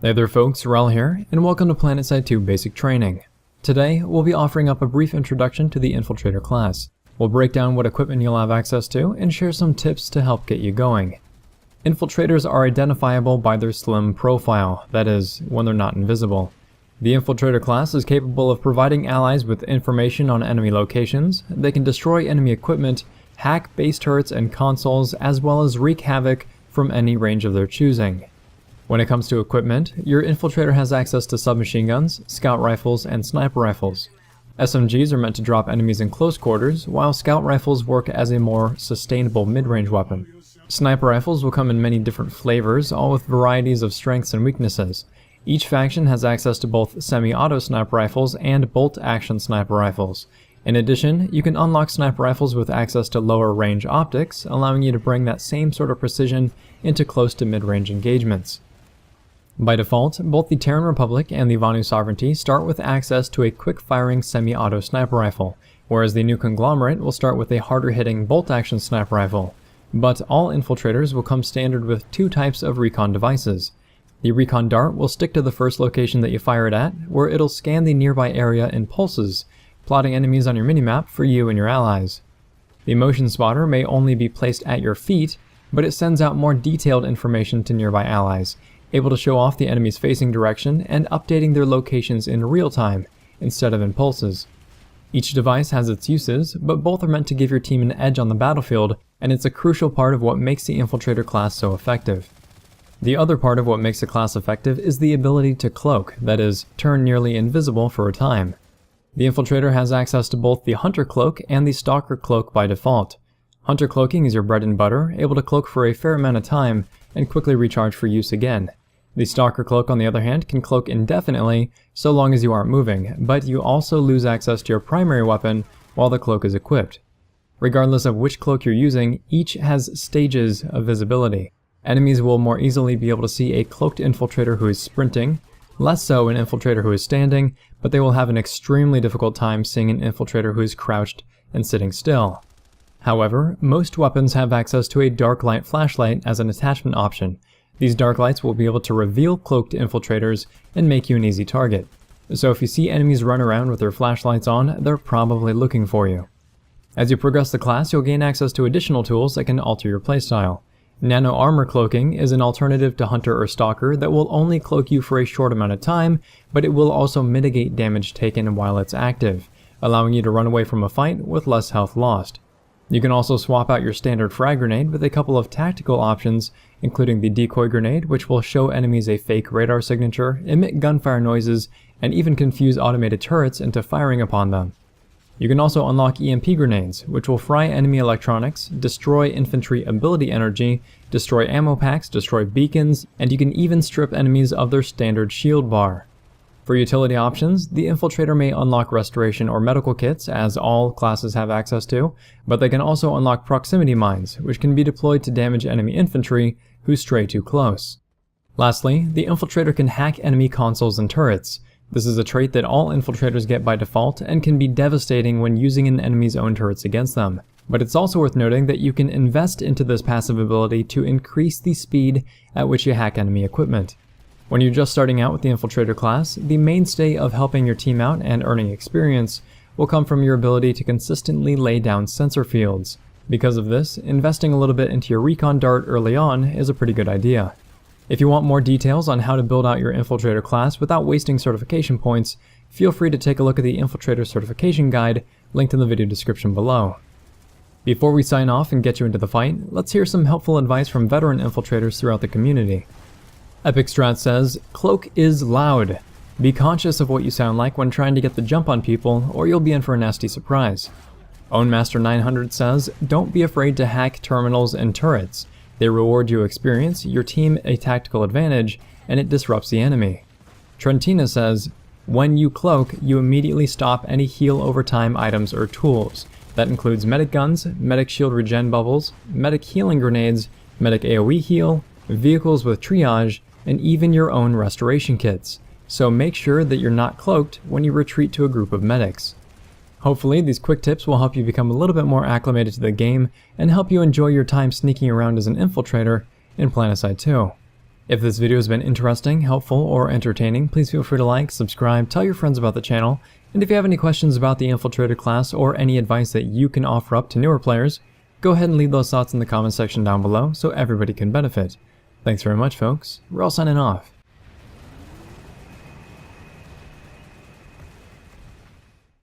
Hey there folks, Rel here, and welcome to Planetside 2 Basic Training. Today, we'll be offering up a brief introduction to the Infiltrator class. We'll break down what equipment you'll have access to, and share some tips to help get you going. Infiltrators are identifiable by their slim profile, that is, when they're not invisible. The Infiltrator class is capable of providing allies with information on enemy locations. They can destroy enemy equipment, hack base turrets and consoles, as well as wreak havoc from any range of their choosing. When it comes to equipment, your Infiltrator has access to submachine guns, scout rifles, and sniper rifles. SMGs are meant to drop enemies in close quarters, while scout rifles work as a more sustainable mid-range weapon. Sniper rifles will come in many different flavors, all with varieties of strengths and weaknesses. Each faction has access to both semi-auto sniper rifles and bolt-action sniper rifles. In addition, you can unlock sniper rifles with access to lower range optics, allowing you to bring that same sort of precision into close to mid-range engagements. By default, both the Terran Republic and the Vanu Sovereignty start with access to a quick-firing semi-auto sniper rifle, whereas the new Conglomerate will start with a harder-hitting bolt-action sniper rifle. But all Infiltrators will come standard with two types of recon devices. The Recon Dart will stick to the first location that you fire it at, where it'll scan the nearby area in pulses, plotting enemies on your minimap for you and your allies. The Motion Spotter may only be placed at your feet, but it sends out more detailed information to nearby allies, able to show off the enemy's facing direction and updating their locations in real time, instead of in pulses. Each device has its uses, but both are meant to give your team an edge on the battlefield, and it's a crucial part of what makes the Infiltrator class so effective. The other part of what makes the class effective is the ability to cloak, that is, turn nearly invisible for a time. The Infiltrator has access to both the Hunter Cloak and the Stalker Cloak by default. Hunter Cloaking is your bread and butter, able to cloak for a fair amount of time and quickly recharge for use again. The Stalker Cloak, on the other hand, can cloak indefinitely so long as you aren't moving, but you also lose access to your primary weapon while the cloak is equipped. Regardless of which cloak you're using, each has stages of visibility. Enemies will more easily be able to see a cloaked Infiltrator who is sprinting, less so an Infiltrator who is standing, but they will have an extremely difficult time seeing an Infiltrator who is crouched and sitting still. However, most weapons have access to a dark light flashlight as an attachment option. These dark lights will be able to reveal cloaked Infiltrators and make you an easy target. So if you see enemies run around with their flashlights on, they're probably looking for you. As you progress the class, you'll gain access to additional tools that can alter your playstyle. Nano Armor Cloaking is an alternative to Hunter or Stalker that will only cloak you for a short amount of time, but it will also mitigate damage taken while it's active, allowing you to run away from a fight with less health lost. You can also swap out your standard frag grenade with a couple of tactical options, including the Decoy Grenade, which will show enemies a fake radar signature, emit gunfire noises, and even confuse automated turrets into firing upon them. You can also unlock EMP Grenades, which will fry enemy electronics, destroy infantry ability energy, destroy ammo packs, destroy beacons, and you can even strip enemies of their standard shield bar. For utility options, the Infiltrator may unlock restoration or medical kits, as all classes have access to, but they can also unlock proximity mines, which can be deployed to damage enemy infantry who stray too close. Lastly, the Infiltrator can hack enemy consoles and turrets. This is a trait that all Infiltrators get by default and can be devastating when using an enemy's own turrets against them. But it's also worth noting that you can invest into this passive ability to increase the speed at which you hack enemy equipment. When you're just starting out with the Infiltrator class, the mainstay of helping your team out and earning experience will come from your ability to consistently lay down sensor fields. Because of this, investing a little bit into your Recon Dart early on is a pretty good idea. If you want more details on how to build out your Infiltrator class without wasting certification points, feel free to take a look at the Infiltrator certification guide linked in the video description below. Before we sign off and get you into the fight, let's hear some helpful advice from veteran Infiltrators throughout the community. Epic Strat says, "Cloak is loud. Be conscious of what you sound like when trying to get the jump on people, or you'll be in for a nasty surprise." Ownmaster 900 says, "Don't be afraid to hack terminals and turrets. They reward you experience, your team a tactical advantage, and it disrupts the enemy." Trentina says, "When you cloak, you immediately stop any heal over time items or tools. That includes medic guns, medic shield regen bubbles, medic healing grenades, medic AoE heal, vehicles with triage, and even your own restoration kits. So make sure that you're not cloaked when you retreat to a group of medics." Hopefully, these quick tips will help you become a little bit more acclimated to the game and help you enjoy your time sneaking around as an Infiltrator in Planetside 2. If this video has been interesting, helpful, or entertaining, please feel free to like, subscribe, tell your friends about the channel, and if you have any questions about the Infiltrator class or any advice that you can offer up to newer players, go ahead and leave those thoughts in the comment section down below so everybody can benefit. Thanks very much, folks. We're all signing off.